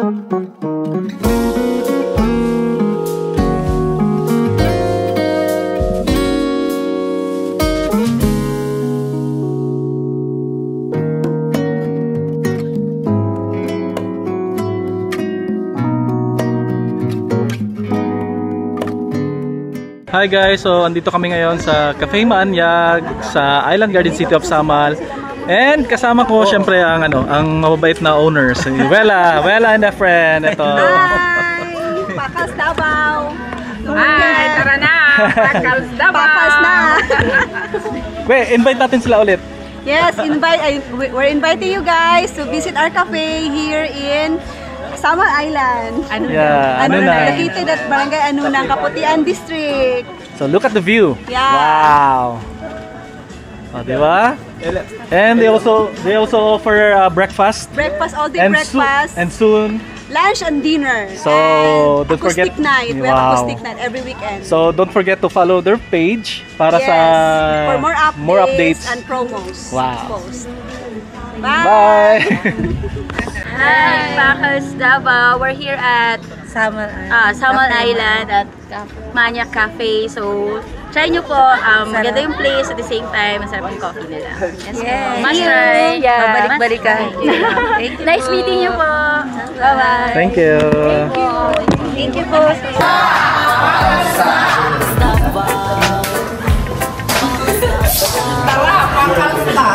Hi guys, so andito kami ngayon sa Cafe Maanyag sa Island Garden City of Samal. And kasama ko syempre ang mababait na owners. Wela and a friend. Ito. Hi! Pakas Davao. Hi, tara na. Pakas Davao. Pakas na. Wait, invite natin sila ulit. Yes, we're inviting you guys to visit our cafe here in Samal Island. Located at Barangay Anunang, Kaputian District. So look at the view. Yeah. Wow. Oh, diba? And they also offer breakfast. Breakfast, all day breakfast. And soon lunch and dinner. So and don't forget night. We have acoustic night every weekend. So don't forget to follow their page para for more updates and promos. Wow. Post. Bye. Hi, Pakas Davao. We're here at Samal Island at Maanyag Cafe. So, try nyo po. Maganda yung place at the same time. Masarap yung coffee nila. Yes. Must try. Balik-balikan. Nice meeting you po. Bye-bye. Thank you. Thank you po. Tara, Pakas na.